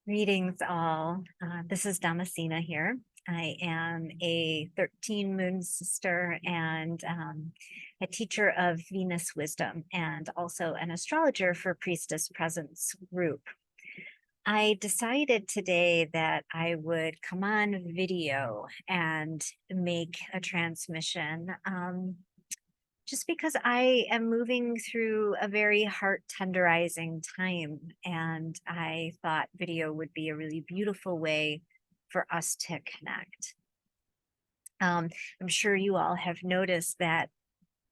Greetings, all. This is Damascena here. I am a 13 moon sister and a teacher of Venus wisdom and also an astrologer for Priestess Presence group. I decided today that I would come on video and make a transmission just because I am moving through a very heart tenderizing time. And I thought video would be a really beautiful way for us to connect. I'm sure you all have noticed that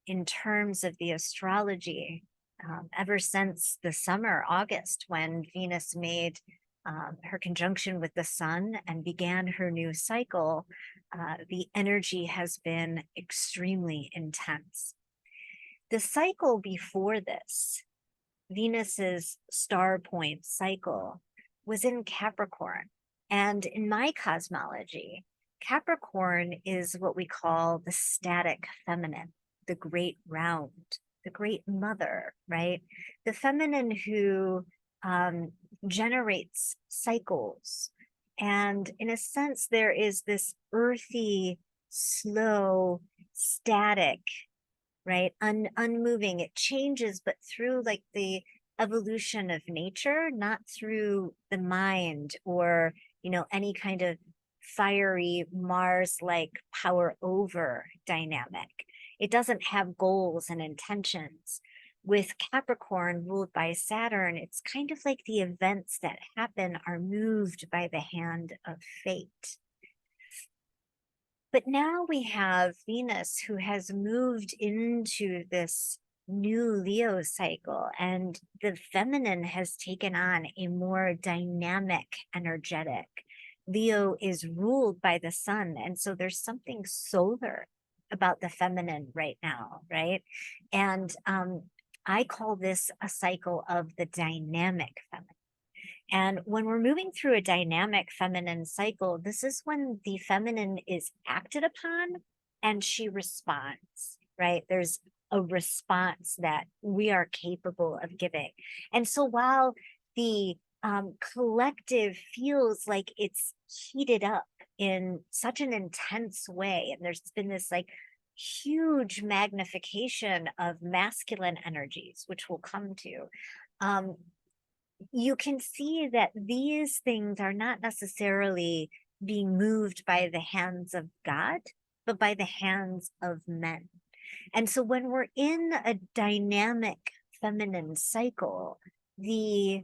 in terms of the astrology, ever since the summer, August, when Venus made her conjunction with the sun and began her new cycle, the energy has been extremely intense. The cycle before this, Venus's star point cycle, was in Capricorn. And in my cosmology, Capricorn is what we call the static feminine, the great round, the great mother, right? The feminine who generates cycles. And in a sense, there is this earthy, slow, static, right? Unmoving. It changes, but through like the evolution of nature, not through the mind or, any kind of fiery Mars-like power over dynamic. It doesn't have goals and intentions. With Capricorn ruled by Saturn, it's kind of like the events that happen are moved by the hand of fate. But now we have Venus who has moved into this new Leo cycle, and the feminine has taken on a more dynamic, energetic. Leo is ruled by the sun, and so there's something solar about the feminine right now, right? And I call this a cycle of the dynamic feminine. And when we're moving through a dynamic feminine cycle, this is when the feminine is acted upon and she responds, right? There's a response that we are capable of giving. And so while the collective feels like it's heated up in such an intense way, and there's been this like huge magnification of masculine energies, which we'll come to, you can see that these things are not necessarily being moved by the hands of God, but by the hands of men. And so when we're in a dynamic feminine cycle, the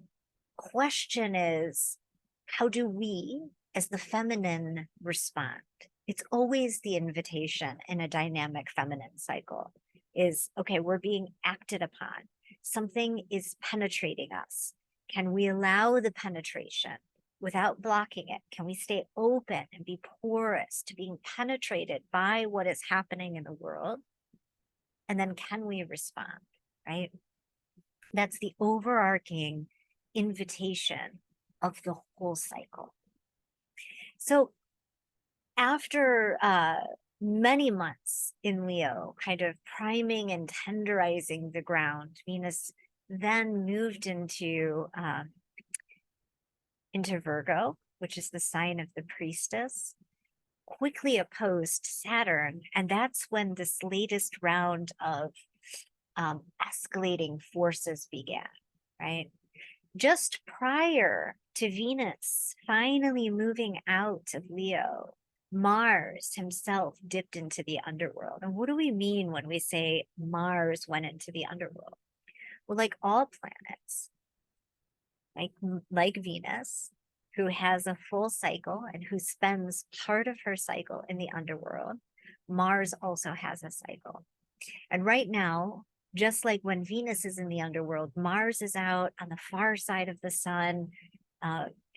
question is, how do we, as the feminine, respond? It's always the invitation in a dynamic feminine cycle is, okay, we're being acted upon. Something is penetrating us. Can we allow the penetration without blocking it? Can we stay open and be porous to being penetrated by what is happening in the world? And then can we respond, right? That's the overarching invitation of the whole cycle. So after many months in Leo, kind of priming and tenderizing the ground, Venus then moved into Virgo, which is the sign of the priestess, quickly opposed Saturn. And that's when this latest round of escalating forces began, right? Just prior to Venus finally moving out of Leo, Mars himself dipped into the underworld. And what do we mean when we say Mars went into the underworld? Well, like all planets, like Venus, who has a full cycle and who spends part of her cycle in the underworld, Mars also has a cycle. And right now, just like when Venus is in the underworld, Mars is out on the far side of the sun,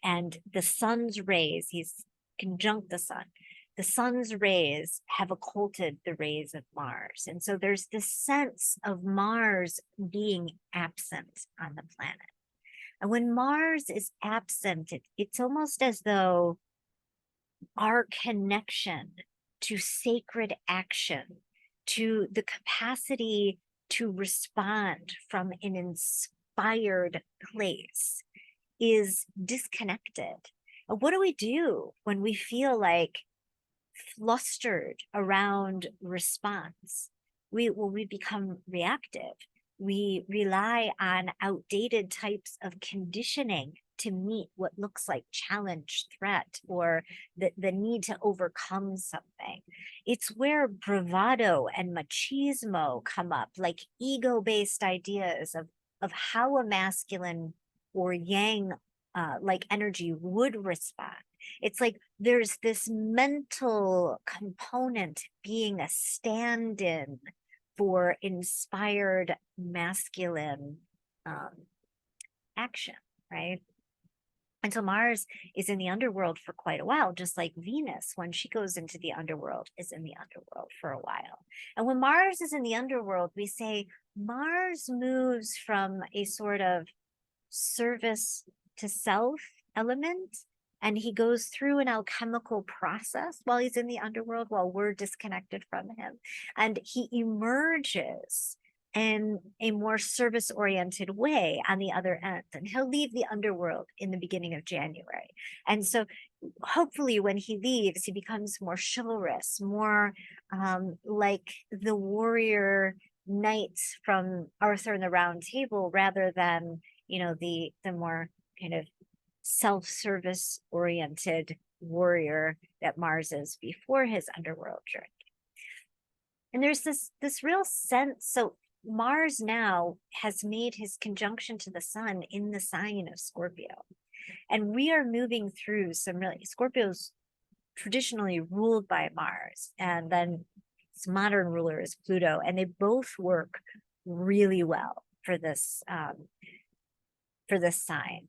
and the sun's rays, he's conjunct the sun. The sun's rays have occulted the rays of Mars. And so there's this sense of Mars being absent on the planet. And when Mars is absent, it's almost as though our connection to sacred action, to the capacity to respond from an inspired place, is disconnected. And what do we do when we feel like flustered around response? We become reactive. We rely on outdated types of conditioning to meet what looks like challenge, threat, or the need to overcome something. It's where bravado and machismo come up, like ego-based ideas of how a masculine or yang like energy would respond. It's like there's this mental component being a stand-in for inspired masculine action, right? And so Mars is in the underworld for quite a while, just like Venus, when she goes into the underworld, is in the underworld for a while. And when Mars is in the underworld, we say Mars moves from a sort of service to self element, and he goes through an alchemical process while he's in the underworld, while we're disconnected from him, and he emerges in a more service oriented way on the other end, and he'll leave the underworld in the beginning of January. And so hopefully when he leaves, he becomes more chivalrous, more like the warrior knights from Arthur and the Round Table, rather than the more kind of self-service oriented warrior that Mars is before his underworld journey. And there's this real sense. So Mars now has made his conjunction to the sun in the sign of Scorpio, and we are moving through some really, Scorpio's traditionally ruled by Mars, and then its modern ruler is Pluto, and they both work really well for this sign.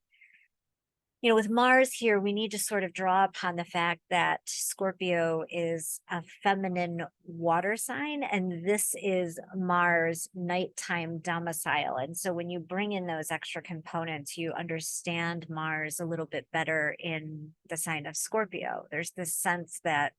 With Mars here, we need to sort of draw upon the fact that Scorpio is a feminine water sign, and this is Mars' nighttime domicile. And so when you bring in those extra components, you understand Mars a little bit better in the sign of Scorpio. There's this sense that,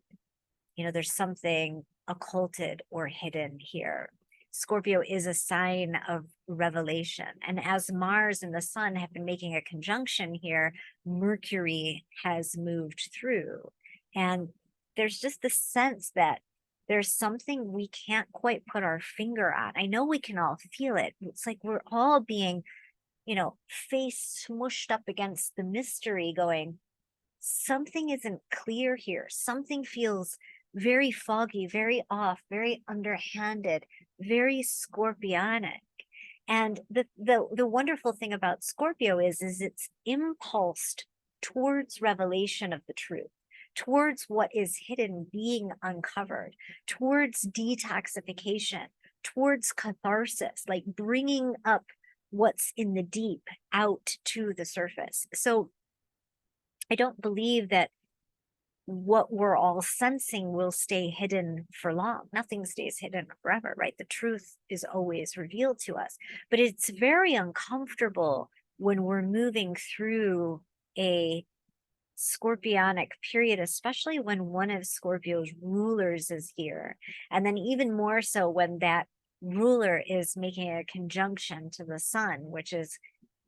there's something occulted or hidden here. Scorpio is a sign of revelation. And as Mars and the sun have been making a conjunction here, Mercury has moved through. And there's just the sense that there's something we can't quite put our finger on. I know we can all feel it. It's like we're all being, face smushed up against the mystery, going, something isn't clear here. Something feels very foggy, very off, very underhanded, very scorpionic. And the wonderful thing about Scorpio is it's impulsed towards revelation of the truth, towards what is hidden being uncovered, towards detoxification, towards catharsis, like bringing up what's in the deep out to the surface. So I don't believe that what we're all sensing will stay hidden for long. Nothing stays hidden forever, right? The truth is always revealed to us, but it's very uncomfortable when we're moving through a scorpionic period, especially when one of Scorpio's rulers is here. And then even more so when that ruler is making a conjunction to the sun, which is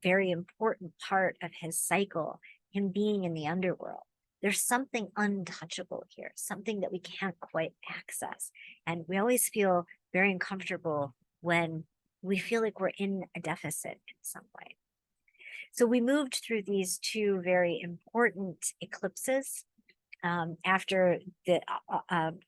a very important part of his cycle, him being in the underworld. There's something untouchable here, something that we can't quite access. And we always feel very uncomfortable when we feel like we're in a deficit in some way. So we moved through these two very important eclipses after the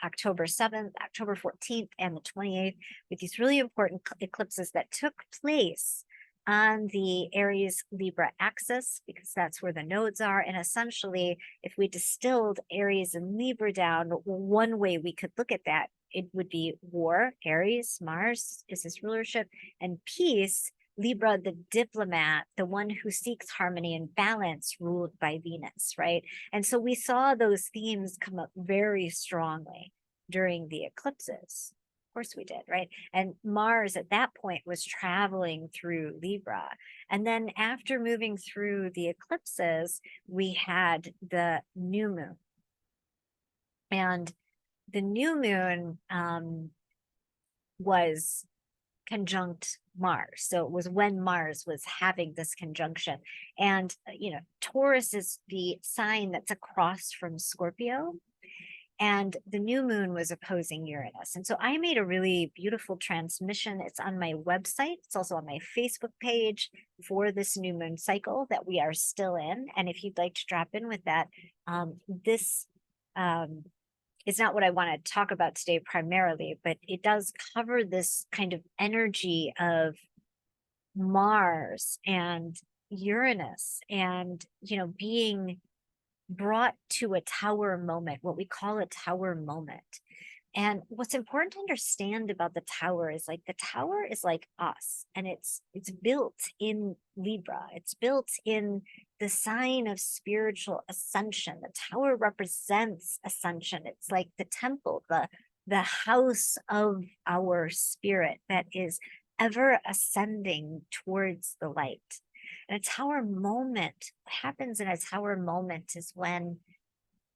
October 7th, October 14th, and the 28th, with these really important eclipses that took place on the Aries Libra axis, because that's where the nodes are. And essentially, if we distilled Aries and Libra down, one way we could look at that, it would be war, Aries, Mars is his rulership, and peace, Libra, the diplomat, the one who seeks harmony and balance, ruled by Venus, right? And so we saw those themes come up very strongly during the eclipses. Of course we did, right? And Mars at that point was traveling through Libra. And then after moving through the eclipses, we had the new moon. And the new moon was conjunct Mars. So it was when Mars was having this conjunction. And, Taurus is the sign that's across from Scorpio. And the new moon was opposing Uranus. And so I made a really beautiful transmission. It's on my website. It's also on my Facebook page for this new moon cycle that we are still in. And if you'd like to drop in with that, this is not what I want to talk about today primarily, but it does cover this kind of energy of Mars and Uranus and, being brought to a tower moment, what we call a tower moment. And what's important to understand about the tower is like the tower is like us, and it's built in Libra. It's built in the sign of spiritual ascension. The tower represents ascension. It's like the temple, the house of our spirit that is ever ascending towards the light. And a tower moment, what happens in a tower moment is when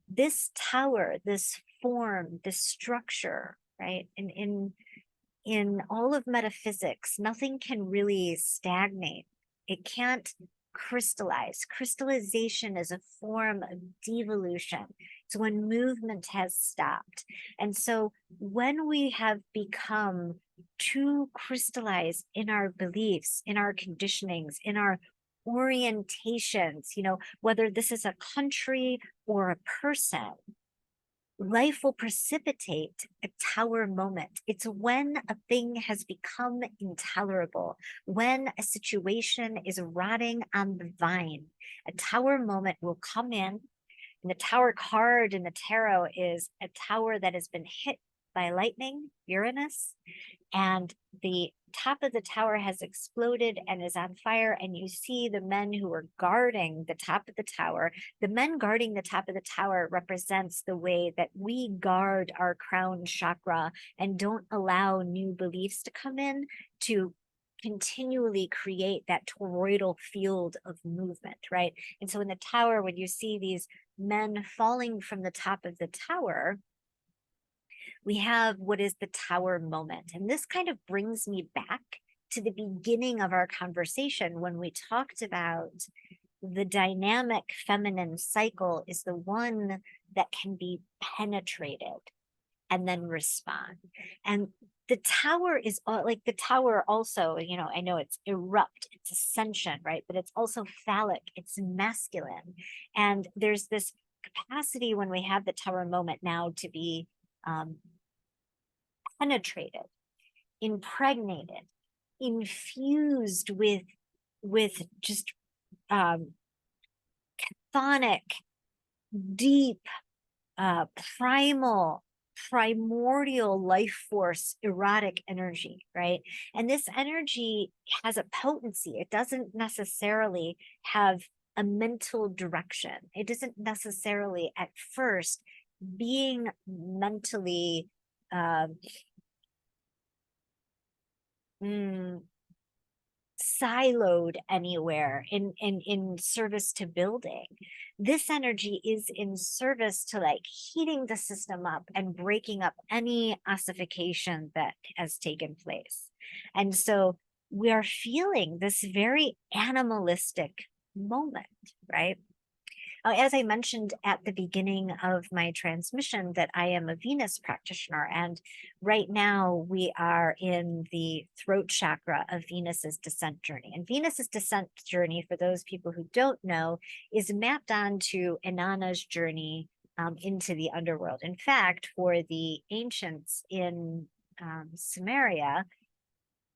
this tower, this form, this structure, right? In all of metaphysics, nothing can really stagnate. It can't crystallize. Crystallization is a form of devolution. It's when movement has stopped. And so when we have become too crystallized in our beliefs, in our conditionings, in our orientations, whether this is a country or a person, life will precipitate a tower moment. It's when a thing has become intolerable, when a situation is rotting on the vine. A tower moment will come in, and the tower card in the tarot is a tower that has been hit by lightning, Uranus, and the top of the tower has exploded and is on fire. And you see the men who are guarding the top of the tower. The men guarding the top of the tower represents the way that we guard our crown chakra and don't allow new beliefs to come in to continually create that toroidal field of movement, right? And so in the tower, when you see these men falling from the top of the tower, we have what is the tower moment. And this kind of brings me back to the beginning of our conversation when we talked about the dynamic feminine cycle is the one that can be penetrated and then respond. And the tower is like the tower also, I know it's erupt, it's ascension, right? But it's also phallic, it's masculine. And there's this capacity when we have the tower moment now to be penetrated, impregnated, infused with just chthonic, deep, primordial life force, erotic energy, right? And this energy has a potency. It doesn't necessarily have a mental direction. It doesn't necessarily at first being mentally siloed anywhere in service to building. This energy is in service to like heating the system up and breaking up any ossification that has taken place. And so we are feeling this very animalistic moment, right? As I mentioned at the beginning of my transmission that I am a Venus practitioner, and right now we are in the throat chakra of Venus's descent journey. And Venus's descent journey, for those people who don't know, is mapped onto Inanna's journey into the underworld. In fact, for the ancients in Sumeria,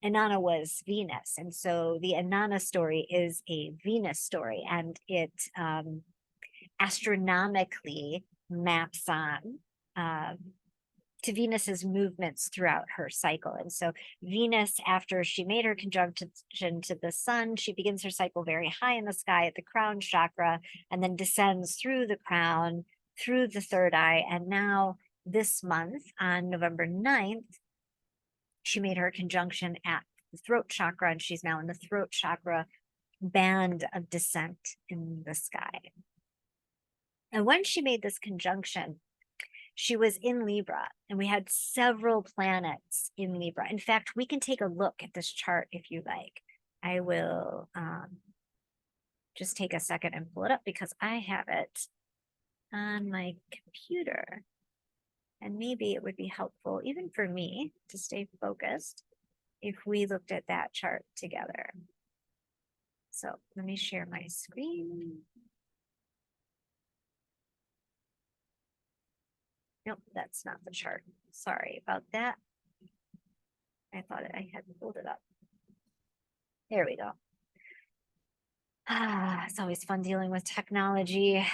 Inanna was Venus. And so the Inanna story is a Venus story, and it astronomically maps on to Venus's movements throughout her cycle. And so Venus, after she made her conjunction to the sun, she begins her cycle very high in the sky at the crown chakra, and then descends through the crown, through the third eye. And now this month on November 9th, she made her conjunction at the throat chakra, and she's now in the throat chakra band of descent in the sky. And when she made this conjunction, she was in Libra, and we had several planets in Libra. In fact, we can take a look at this chart if you like. I will just take a second and pull it up because I have it on my computer. And maybe it would be helpful, even for me, to stay focused if we looked at that chart together. So let me share my screen. Nope, that's not the chart. Sorry about that. I thought I had pulled it up. There we go. It's always fun dealing with technology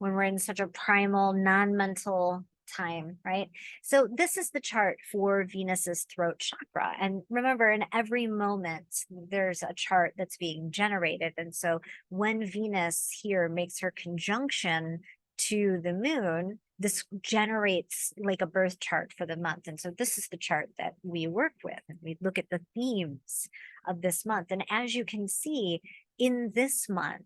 when we're in such a primal, non-mental time, right? So this is the chart for Venus's throat chakra. And remember, in every moment, there's a chart that's being generated. And so when Venus here makes her conjunction to the moon, this generates like a birth chart for the month. And so this is the chart that we work with. And we look at the themes of this month. And as you can see, in this month,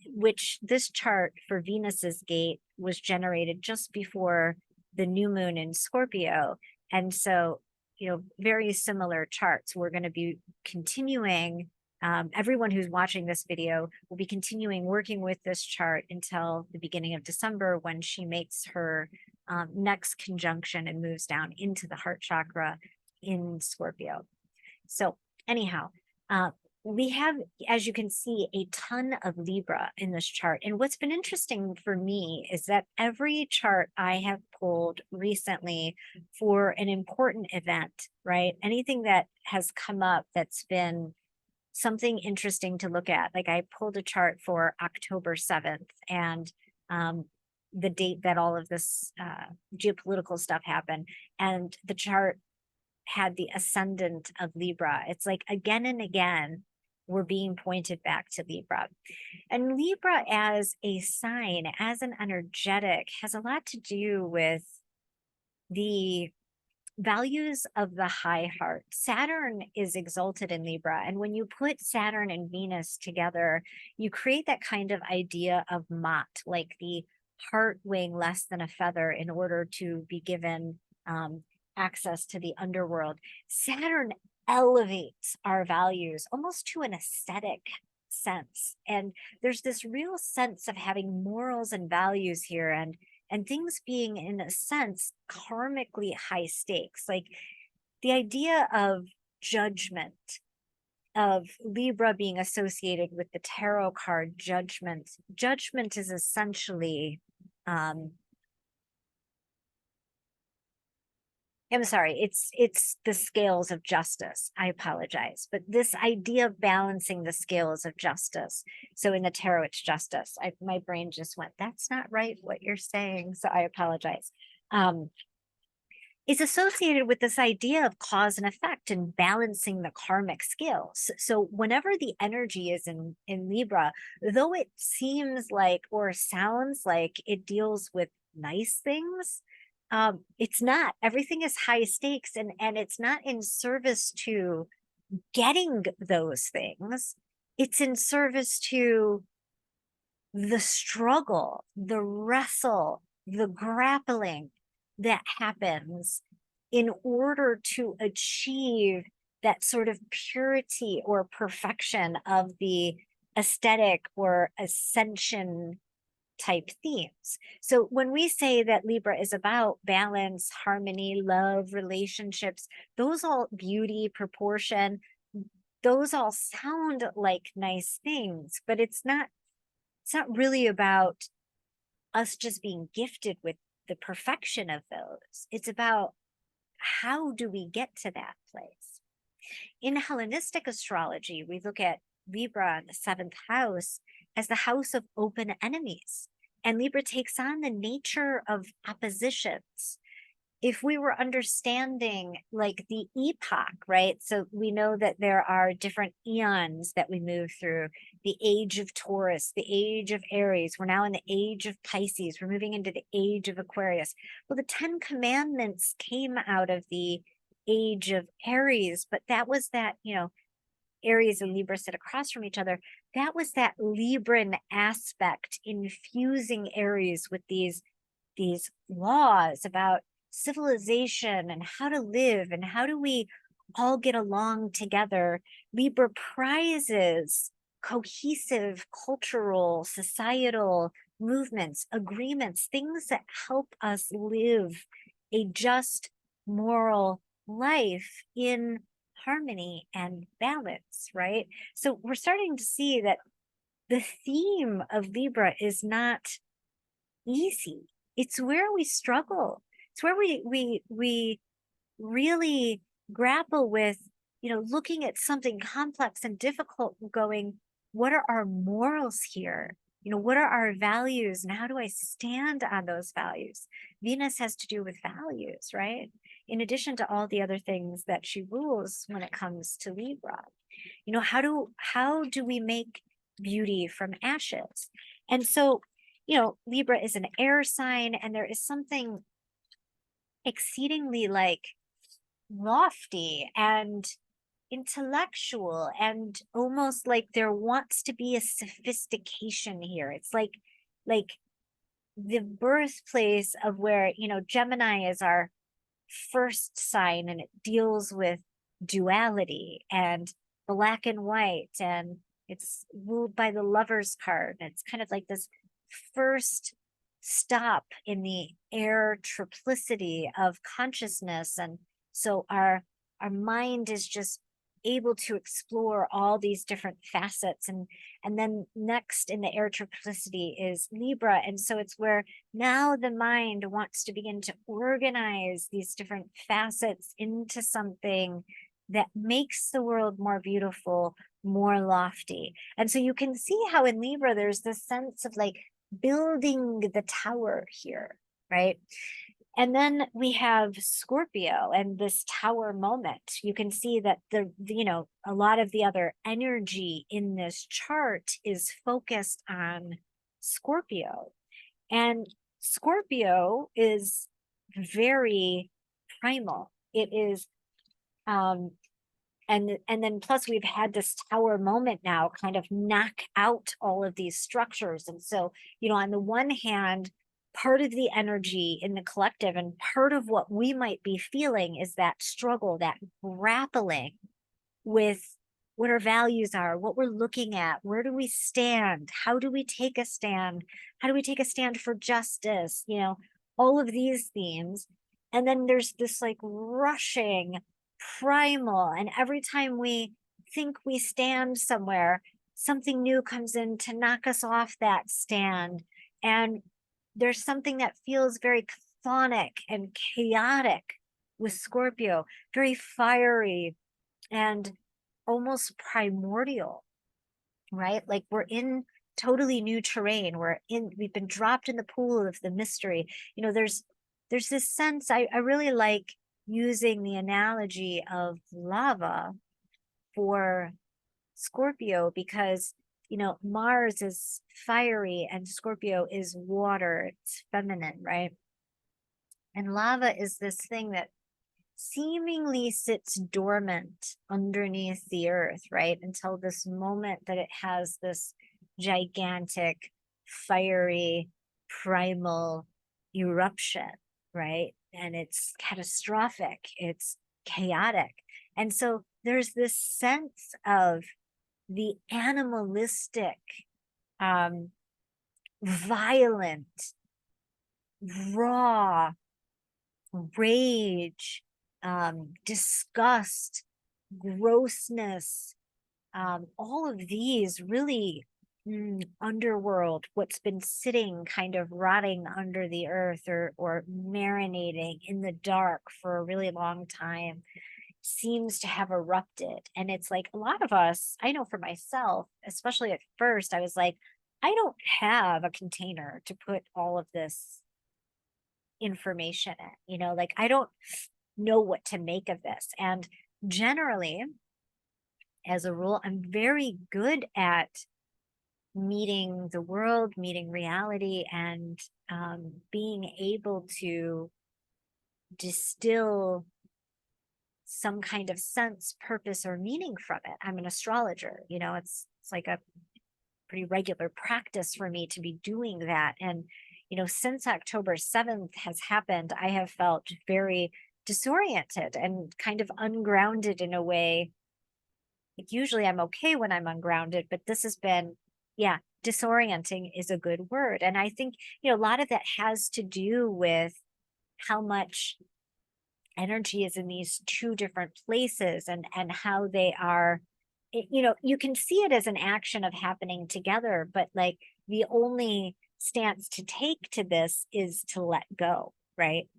which this chart for Venus's gate was generated just before the new moon in Scorpio. And so, very similar charts. We're going to be continuing, everyone who's watching this video will be continuing working with this chart until the beginning of December when she makes her next conjunction and moves down into the heart chakra in Scorpio. So anyhow, we have, as you can see, a ton of Libra in this chart. And what's been interesting for me is that every chart I have pulled recently for an important event, right? Anything that has come up that's been something interesting to look at. Like I pulled a chart for October 7th and the date that all of this geopolitical stuff happened. And the chart had the ascendant of Libra. It's like again and again, we're being pointed back to Libra. And Libra as a sign, as an energetic, has a lot to do with the values of the high heart. Saturn is exalted in Libra. And when you put Saturn and Venus together, you create that kind of idea of Mott, like the heart weighing less than a feather in order to be given access to the underworld. Saturn elevates our values almost to an aesthetic sense. And there's this real sense of having morals and values here and things being, in a sense, karmically high stakes. Like the idea of judgment, of Libra being associated with the tarot card judgment. Judgment is essentially, I'm sorry, it's the scales of justice. I apologize. But this idea of balancing the scales of justice. So in the tarot, it's justice. My brain just went, that's not right what you're saying. So I apologize. Is associated with this idea of cause and effect and balancing the karmic scales. So whenever the energy is in Libra, though it seems like or sounds like it deals with nice things, it's not. Everything is high stakes and it's not in service to getting those things. It's in service to the struggle, the wrestle, the grappling that happens in order to achieve that sort of purity or perfection of the aesthetic or ascension type themes. So when we say that Libra is about balance, harmony, love, relationships, those all beauty, proportion, those all sound like nice things, but it's not really about us just being gifted with the perfection of those. It's about how do we get to that place? In Hellenistic astrology, we look at Libra, the seventh house, as the house of open enemies. And Libra takes on the nature of oppositions. If we were understanding like the epoch, right? So we know that there are different eons that we move through. The age of Taurus, the age of Aries. We're now in the age of Pisces. We're moving into the age of Aquarius. Well, the 10 Commandments came out of the age of Aries, but that was that, Aries and Libra sit across from each other. That was that Libran aspect infusing Aries with these these laws about civilization and how to live and how do we all get along together. Libra prizes cohesive cultural, societal movements, agreements, things that help us live a just, moral life in harmony and balance, right? So we're starting to see that the theme of Libra is not easy. It's where we struggle. It's where we really grapple with, looking at something complex and difficult and going, what are our morals here? What are our values and how do I stand on those values? Venus has to do with values, right? In addition to all the other things that she rules when it comes to Libra. How do we make beauty from ashes? And so, Libra is an air sign, and there is something exceedingly like lofty and intellectual and almost like there wants to be a sophistication here. It's like the birthplace of where, Gemini is our first sign, and it deals with duality and black and white, and it's ruled by the Lover's card. It's kind of like this first stop in the air triplicity of consciousness. And so our mind is just able to explore all these different facets. And then next in the air triplicity is Libra. And so it's where now the mind wants to begin to organize these different facets into something that makes the world more beautiful, more lofty. And so you can see how in Libra there's this sense of like building the tower here, right? And then we have Scorpio and this tower moment. You can see that a lot of the other energy in this chart is focused on Scorpio. And Scorpio is very primal. It is, and then plus we've had this tower moment now kind of knock out all of these structures. And so, on the one hand, part of the energy in the collective and part of what we might be feeling is that struggle, that grappling with what our values are, what we're looking at, where do we stand, how do we take a stand, how do we take a stand for justice, all of these themes. And then there's this like rushing primal, and every time we think we stand somewhere, something new comes in to knock us off that stand. And there's something that feels very chthonic and chaotic with Scorpio, very fiery and almost primordial, right? Like we're in totally new terrain. We've been dropped in the pool of the mystery. There's this sense, I really like using the analogy of lava for Scorpio because, Mars is fiery and Scorpio is water, it's feminine, right? And lava is this thing that seemingly sits dormant underneath the earth, right? Until this moment that it has this gigantic, fiery, primal eruption, right? And it's catastrophic, it's chaotic. And so there's this sense of the animalistic, violent, raw rage, disgust, grossness, all of these really underworld, what's been sitting kind of rotting under the earth or marinating in the dark for a really long time seems to have erupted. And it's like a lot of us, I know for myself, especially at first, I was like, I don't have a container to put all of this information in, like I don't know what to make of this. And generally, as a rule, I'm very good at meeting the world, meeting reality, and being able to distill some kind of sense, purpose, or meaning from it. I'm an astrologer, it's like a pretty regular practice for me to be doing that. And since October 7th has happened, I have felt very disoriented and kind of ungrounded in a way. Like usually I'm okay when I'm ungrounded, but this has been, yeah, disorienting is a good word. And I think, a lot of that has to do with how much energy is in these two different places, and how they are, you can see it as an action of happening together, but like the only stance to take to this is to let go, right?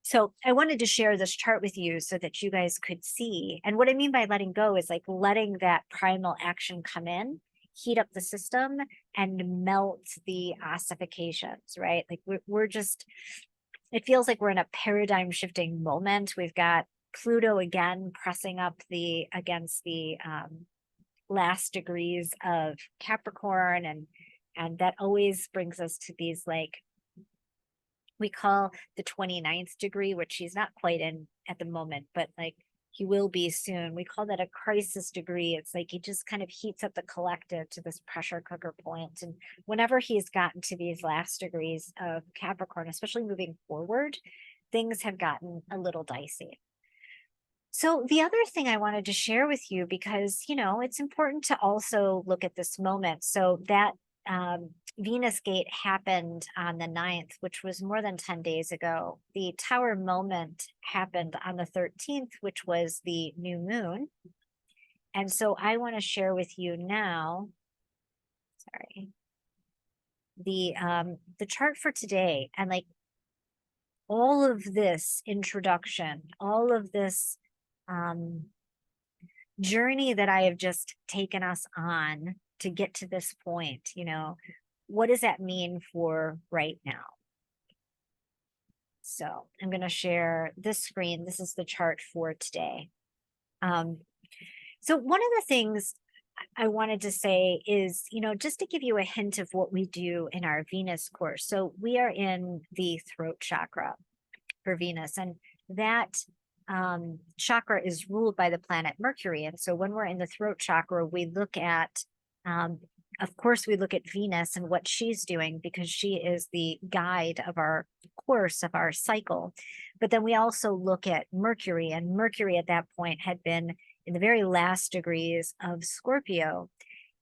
So I wanted to share this chart with you so that you guys could see. And what I mean by letting go is like letting that primal action come in, heat up the system, and melt the ossifications, right? Like we're just, it feels like we're in a paradigm shifting moment. We've got Pluto again pressing up against the last degrees of Capricorn, and that always brings us to these, like, we call the 29th degree, which he's not quite in at the moment, but like he will be soon. We call that a crisis degree. It's like he just kind of heats up the collective to this pressure cooker point. And whenever he's gotten to these last degrees of Capricorn, especially moving forward, things have gotten a little dicey. So the other thing I wanted to share with you, because, it's important to also look at this moment. So that Venus gate happened on the 9th, which was more than 10 days ago. The tower moment happened on the 13th, which was the new moon. And so I want to share with you now, sorry, the chart for today, and like all of this introduction, all of this journey that I have just taken us on to get to this point, what does that mean for right now? So I'm going to share this screen. This is the chart for today. So one of the things I wanted to say is, just to give you a hint of what we do in our Venus course. So we are in the throat chakra for Venus, and that chakra is ruled by the planet Mercury. And so when we're in the throat chakra, we look at, of course, we look at Venus and what she's doing, because she is the guide of our course, of our cycle. But then we also look at Mercury, and Mercury at that point had been in the very last degrees of Scorpio.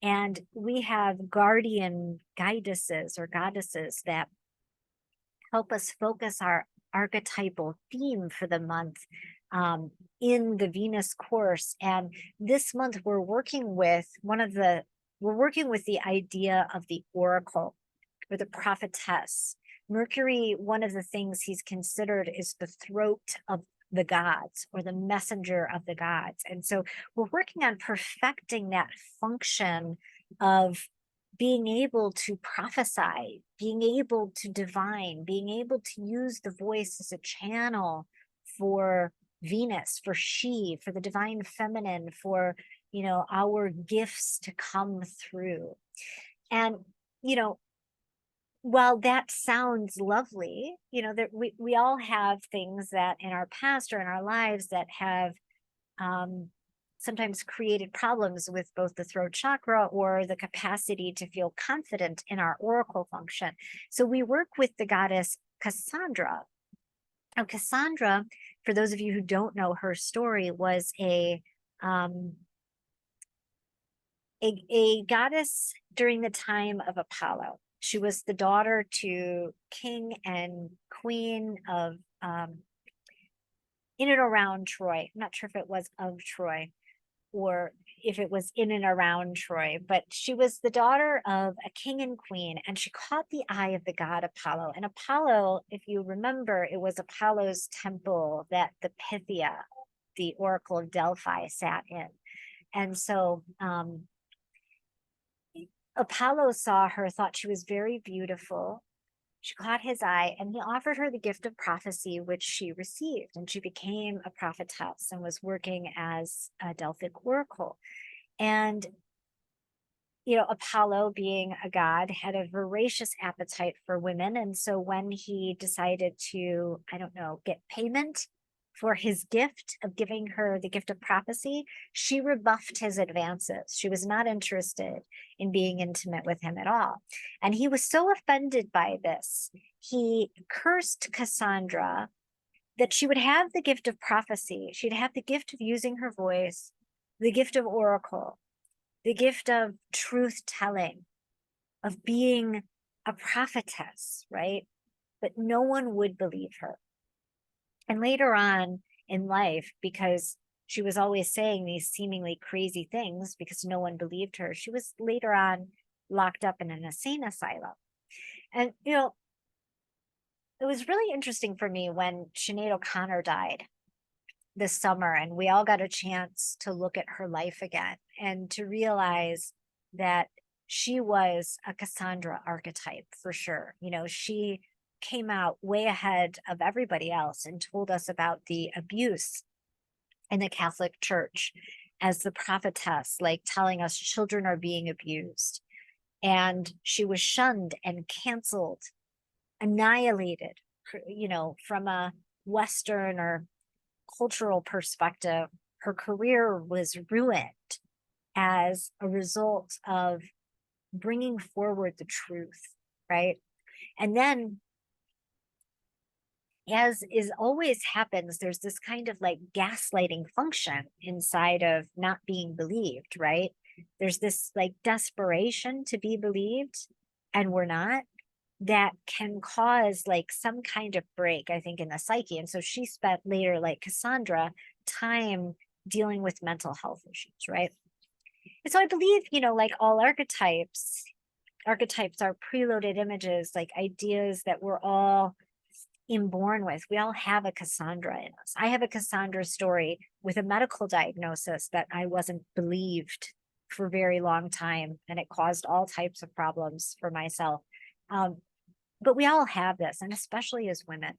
And we have guardian guidesses or goddesses that help us focus our archetypal theme for the month in the Venus course. And this month we're working with the idea of the oracle or the prophetess. Mercury, one of the things he's considered is the throat of the gods, or the messenger of the gods. And so we're working on perfecting that function of being able to prophesy, being able to divine, being able to use the voice as a channel for Venus, for the divine feminine, for, our gifts to come through. And, while that sounds lovely, that we all have things that in our past or in our lives that have sometimes created problems with both the throat chakra or the capacity to feel confident in our oracle function. So we work with the goddess Cassandra. Now, Cassandra, for those of you who don't know her story, was a goddess during the time of Apollo. She was the daughter to king and queen of in and around Troy. I'm not sure if it was of Troy or if it was in and around Troy, but she was the daughter of a king and queen, and she caught the eye of the god Apollo. And Apollo, if you remember, it was Apollo's temple that the Pythia, the oracle of Delphi, sat in. And so Apollo saw her, thought she was very beautiful. She caught his eye, and he offered her the gift of prophecy, which she received. And she became a prophetess and was working as a Delphic oracle. And, Apollo, being a god, had a voracious appetite for women. And so when he decided to, I don't know, get payment for his gift of giving her the gift of prophecy, she rebuffed his advances. She was not interested in being intimate with him at all. And he was so offended by this, he cursed Cassandra that she would have the gift of prophecy. She'd have the gift of using her voice, the gift of oracle, the gift of truth telling, of being a prophetess, right? But no one would believe her. And later on in life, because she was always saying these seemingly crazy things because no one believed her, she was later on locked up in an insane asylum. And, you know, it was really interesting for me when Sinead O'Connor died this summer, and we all got a chance to look at her life again and to realize that she was a Cassandra archetype for sure. You know, she came out way ahead of everybody else and told us about the abuse in the Catholic Church as the prophetess, like telling us children are being abused. And she was shunned and canceled, annihilated, you know, from a Western or cultural perspective. Her career was ruined as a result of bringing forward the truth, right? And then, as is always happens, there's this kind of like gaslighting function inside of not being believed, right? There's this like desperation to be believed, and we're not, that can cause like some kind of break, I think, in the psyche. And so she spent later, like Cassandra, time dealing with mental health issues, right? And so I believe, you know, like all archetypes are preloaded images, like ideas that we're all inborn with. We all have a Cassandra in us. I have a Cassandra story with a medical diagnosis that I wasn't believed for a very long time, and it caused all types of problems for myself. But we all have this, and especially as women,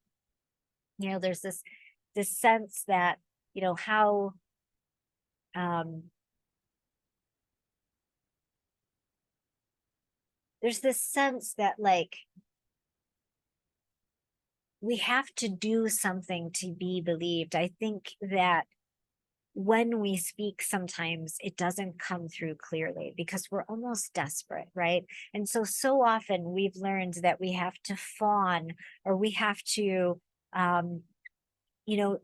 you know, there's this sense that, you know, how there's this sense that like we have to do something to be believed. I think that when we speak, sometimes it doesn't come through clearly because we're almost desperate, right? And so often we've learned that we have to fawn, or we have to, you know,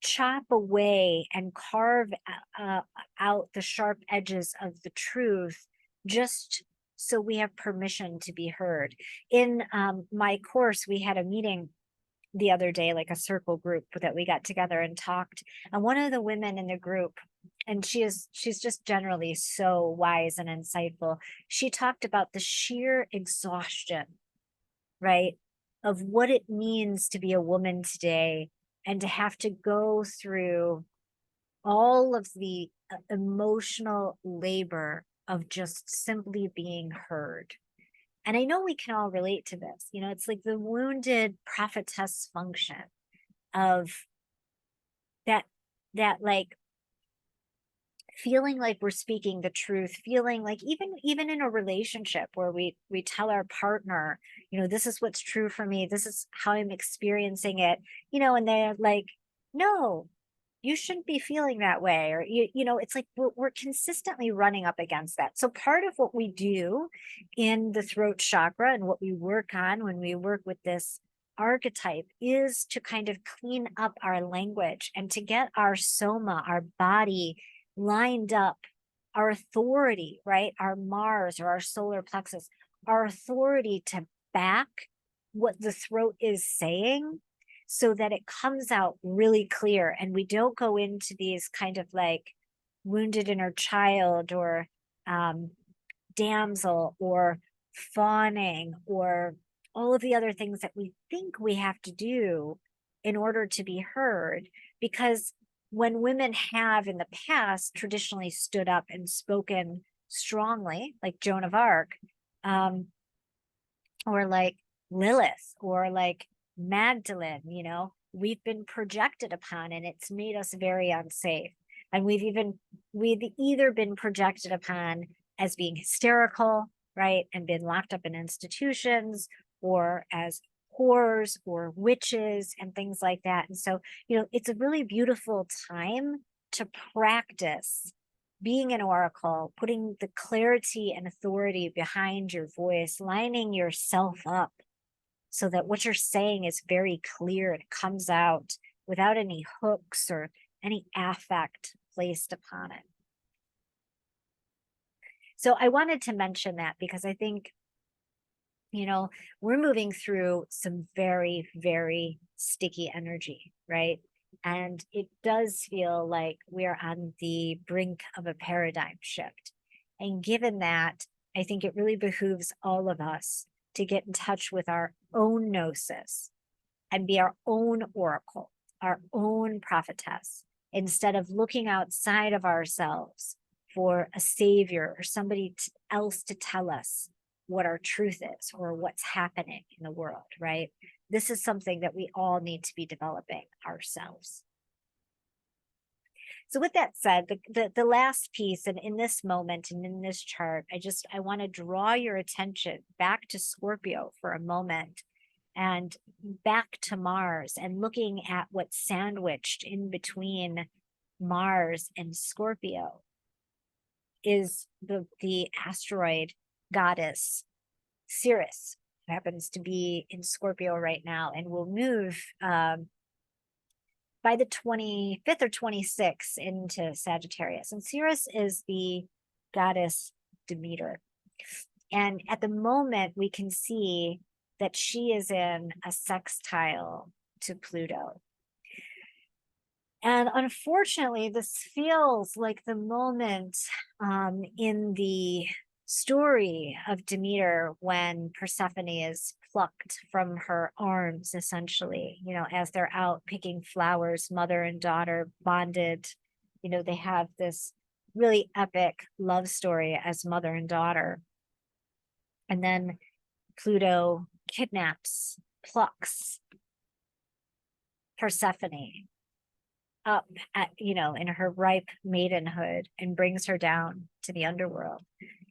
chop away and carve out the sharp edges of the truth just so we have permission to be heard. In my course, we had a meeting the other day, like a circle group that we got together and talked. And one of the women in the group, and she's just generally so wise and insightful, she talked about the sheer exhaustion, right, of what it means to be a woman today and to have to go through all of the emotional labor of just simply being heard. And I know we can all relate to this. You know, it's like the wounded prophetess function of that, like feeling like we're speaking the truth, feeling like even in a relationship where we tell our partner, you know, this is what's true for me, this is how I'm experiencing it, you know, and they're like, no, you shouldn't be feeling that way. Or you know, it's like we're consistently running up against that. So part of what we do in the throat chakra and what we work on when we work with this archetype is to kind of clean up our language and to get our soma, our body, lined up, our authority, right? Our Mars or our solar plexus, our authority to back what the throat is saying so that it comes out really clear and we don't go into these kind of like wounded inner child or damsel or fawning or all of the other things that we think we have to do in order to be heard. Because when women have in the past traditionally stood up and spoken strongly, like Joan of Arc, or like Lilith, or like Magdalene, you know, we've been projected upon and it's made us very unsafe. And we've either been projected upon as being hysterical, right, and been locked up in institutions, or as whores or witches and things like that. And so, it's a really beautiful time to practice being an oracle, putting the clarity and authority behind your voice, lining yourself up so that what you're saying is very clear and comes out without any hooks or any affect placed upon it. So I wanted to mention that because I think, we're moving through some very, very sticky energy, right? And it does feel like we are on the brink of a paradigm shift. And given that, I think it really behooves all of us to get in touch with our own gnosis and be our own oracle, our own prophetess, instead of looking outside of ourselves for a savior or somebody else to tell us what our truth is or what's happening in the world, right? This is something that we all need to be developing ourselves. So with that said, the last piece, and in this moment and in this chart, I want to draw your attention back to Scorpio for a moment and back to Mars and looking at what's sandwiched in between Mars and Scorpio is the asteroid goddess Ceres, who happens to be in Scorpio right now and will move by the 25th or 26th into Sagittarius. And Ceres is the goddess Demeter. And at the moment, we can see that she is in a sextile to Pluto. And unfortunately, this feels like the moment in the story of Demeter when Persephone is plucked from her arms, essentially, as they're out picking flowers, mother and daughter bonded. They have this really epic love story as mother and daughter. And then Pluto kidnaps, plucks Persephone up at, in her ripe maidenhood and brings her down to the underworld.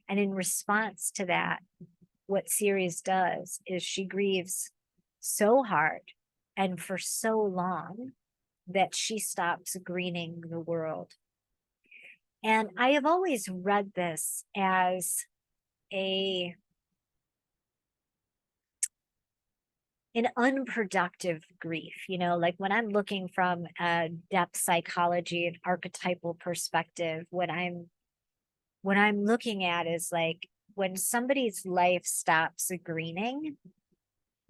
And in response to that, what Ceres does is she grieves so hard and for so long that she stops greening the world. And I have always read this as an unproductive grief, like when I'm looking from a depth psychology and archetypal perspective, what I'm looking at is like when somebody's life stops greening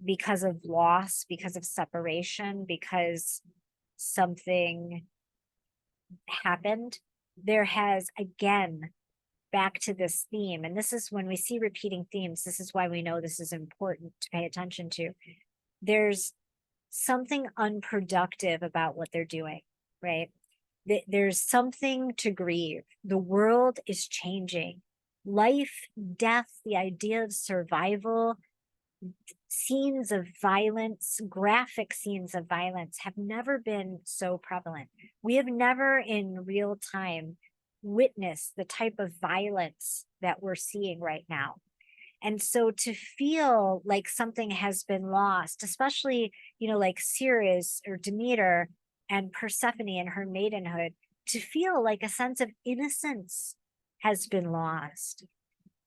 because of loss, because of separation, because something happened, there has again back to this theme. And this is when we see repeating themes, this is why we know this is important to pay attention to. There's something unproductive about what they're doing, right? There's something to grieve. The world is changing. Life, death, the idea of survival, scenes of violence, graphic scenes of violence have never been so prevalent. We have never in real time witnessed the type of violence that we're seeing right now. And so to feel like something has been lost, especially, like Ceres or Demeter and Persephone in her maidenhood, to feel like a sense of innocence has been lost.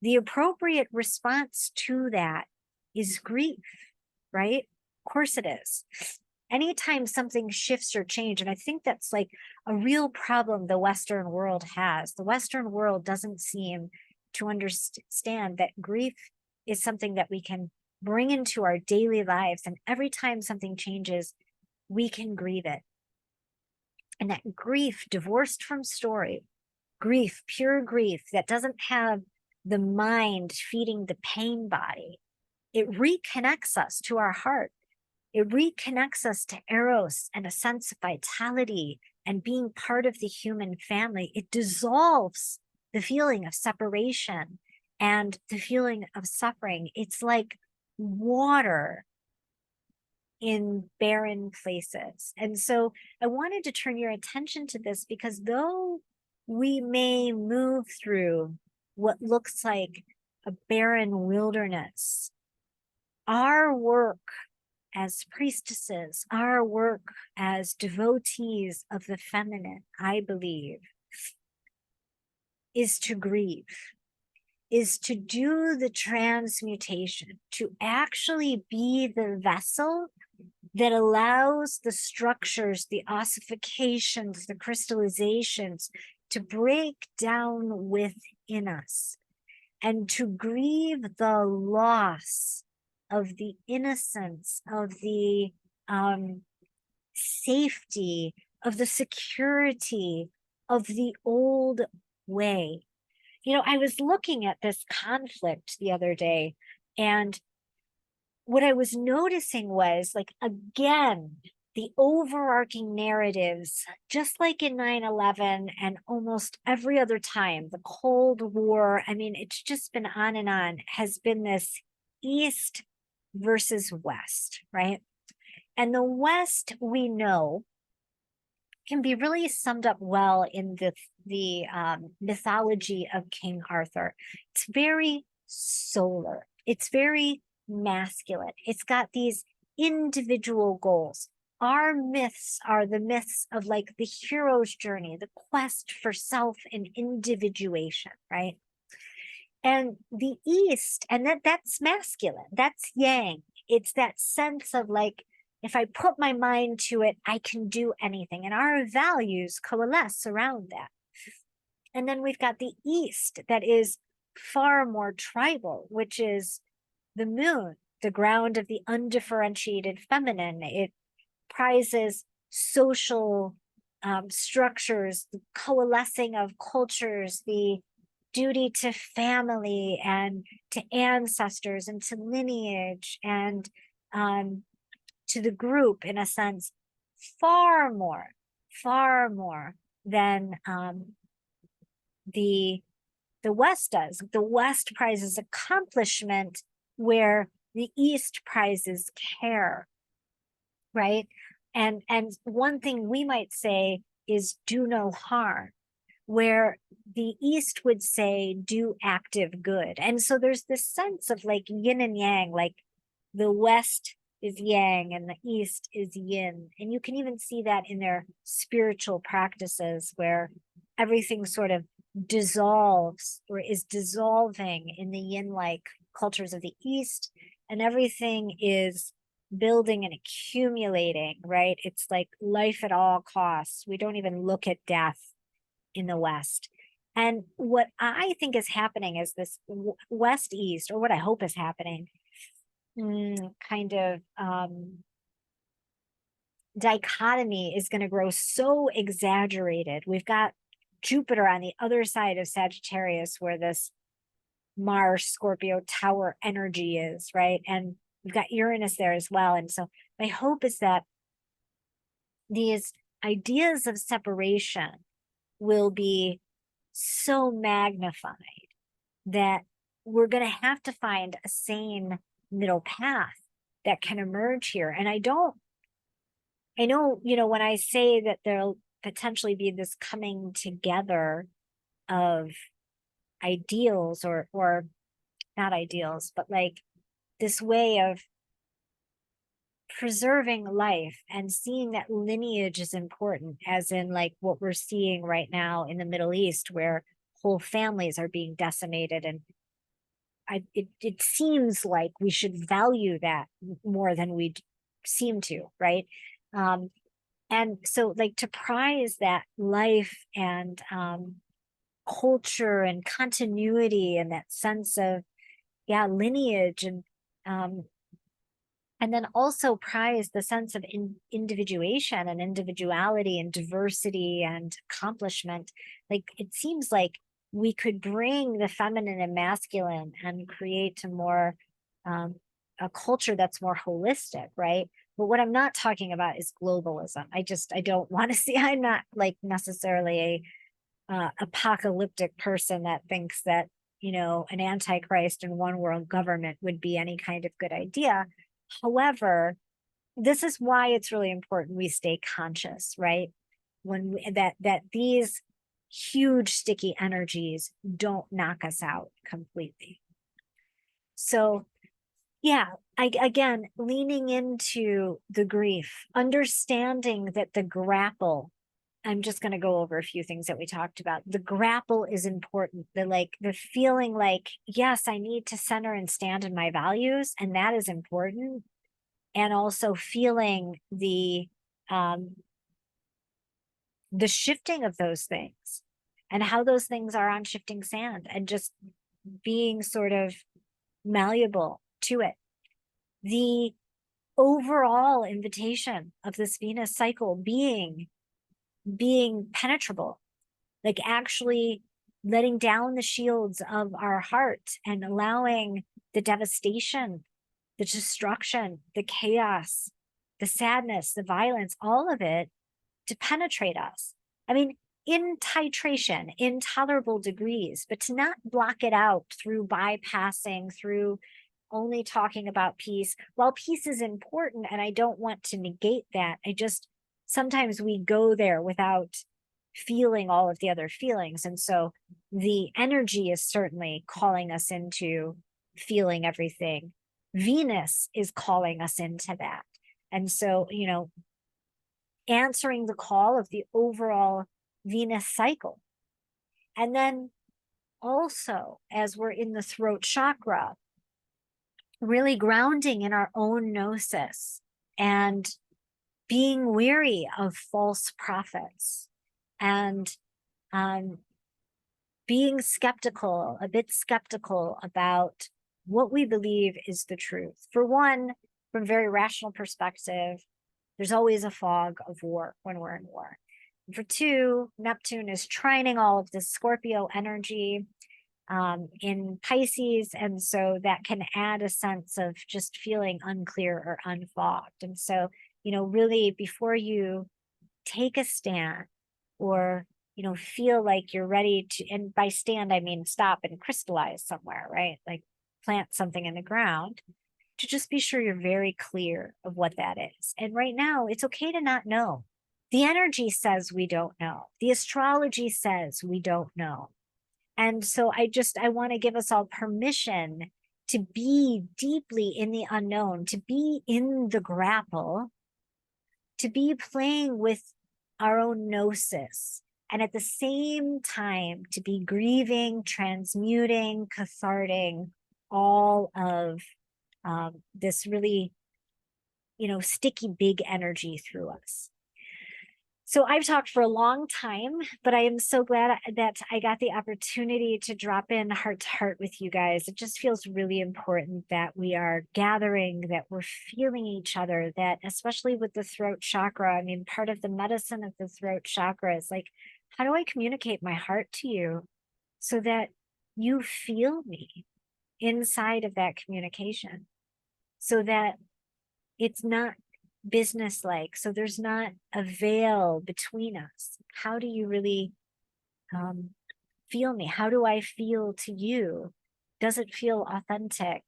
The appropriate response to that is grief, right? Of course it is. Anytime something shifts or change, and I think that's like a real problem the Western world has. The Western world doesn't seem to understand that grief is something that we can bring into our daily lives. And every time something changes, we can grieve it. And that grief, divorced from story, grief, pure grief that doesn't have the mind feeding the pain body, it reconnects us to our heart. It reconnects us to Eros and a sense of vitality and being part of the human family. It dissolves the feeling of separation and the feeling of suffering. It's like water in barren places. And so I wanted to turn your attention to this because though we may move through what looks like a barren wilderness, our work as priestesses, our work as devotees of the feminine, I believe, is to grieve, is to do the transmutation, to actually be the vessel that allows the structures, the ossifications, the crystallizations to break down within us, and to grieve the loss of the innocence, of the safety, of the security of the old way. You know, I was looking at this conflict the other day, and what I was noticing was, like, again, the overarching narratives, just like in 9/11 and almost every other time, the Cold War, I mean, it's just been on, has been this East versus West, right? And the West, we know, can be really summed up well in the mythology of King Arthur. It's very solar. It's very masculine. It's got these individual goals. Our myths are the myths of like the hero's journey, the quest for self and individuation, right? And the East, and that's masculine, that's yang. It's that sense of like, if I put my mind to it, I can do anything. And our values coalesce around that. And then we've got the East that is far more tribal, which is the moon, the ground of the undifferentiated feminine. It prizes social structures, the coalescing of cultures, the duty to family and to ancestors and to lineage and to the group, in a sense, far more than the West does. The West prizes accomplishment where the East prizes care, right? And one thing we might say is do no harm, where the East would say do active good. And so there's this sense of like yin and yang, like the West is yang and the East is yin. And you can even see that in their spiritual practices, where everything sort of dissolves or is dissolving in the yin-like cultures of the East, and everything is building and accumulating, right? It's like life at all costs. We don't even look at death in the West. And what I think is happening is this West East, or what I hope is happening, kind of dichotomy is going to grow so exaggerated. We've got Jupiter on the other side of Sagittarius, where this Mars Scorpio tower energy is, right? And we've got Uranus there as well. And so my hope is that these ideas of separation will be so magnified that we're going to have to find a sane middle path that can emerge here. And I know, when I say that there'll potentially be this coming together of ideals, or not ideals, but like this way of preserving life and seeing that lineage is important, as in like what we're seeing right now in the Middle East, where whole families are being decimated. And it seems like we should value that more than we seem to, right? And so like to prize that life and culture and continuity and that sense of lineage, and then also prize the sense of individuation and individuality and diversity and accomplishment. Like it seems like we could bring the feminine and masculine and create a culture that's more holistic, right? But what I'm not talking about is globalism. I don't want to see, I'm not like necessarily a apocalyptic person that thinks that, an antichrist and one world government would be any kind of good idea. However, this is why it's really important we stay conscious, right? That these huge sticky energies don't knock us out completely. So Yeah, again, leaning into the grief, understanding that the grapple, I'm just going to go over a few things that we talked about. The grapple is important. The feeling like, yes, I need to center and stand in my values, and that is important. And also feeling the shifting of those things and how those things are on shifting sand, and just being sort of malleable to it. The overall invitation of this Venus cycle being penetrable, like actually letting down the shields of our heart and allowing the devastation, the destruction, the chaos, the sadness, the violence, all of it to penetrate us. I mean, in titration, in tolerable degrees, but to not block it out through bypassing, through only talking about peace. While peace is important, and I don't want to negate that, I just, sometimes we go there without feeling all of the other feelings. And so the energy is certainly calling us into feeling everything. Venus is calling us into that. And so, answering the call of the overall Venus cycle. And then also, as we're in the throat chakra, really grounding in our own gnosis and being weary of false prophets, and being skeptical, a bit skeptical about what we believe is the truth. For one, from a very rational perspective, there's always a fog of war when we're in war. And for two, Neptune is trining all of this Scorpio energy in Pisces. And so that can add a sense of just feeling unclear or unfogged. And so, really before you take a stand or, feel like you're ready to, and by stand, I mean stop and crystallize somewhere, right? Like plant something in the ground, to just be sure you're very clear of what that is. And right now, it's okay to not know. The energy says we don't know. The astrology says we don't know. And so I want to give us all permission to be deeply in the unknown, to be in the grapple, to be playing with our own gnosis, and at the same time to be grieving, transmuting, catharting all of this really, sticky big energy through us. So I've talked for a long time, but I am so glad that I got the opportunity to drop in heart to heart with you guys. It just feels really important that we are gathering, that we're feeling each other, that especially with the throat chakra, I mean, part of the medicine of the throat chakra is like, how do I communicate my heart to you so that you feel me inside of that communication, so that it's not businesslike, so there's not a veil between us? How do you really feel me? How do I feel to you? Does it feel authentic?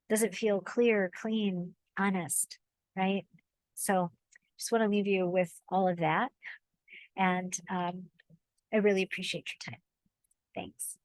Does it feel clear, clean, honest, right? So just want to leave you with all of that. And I really appreciate your time. Thanks.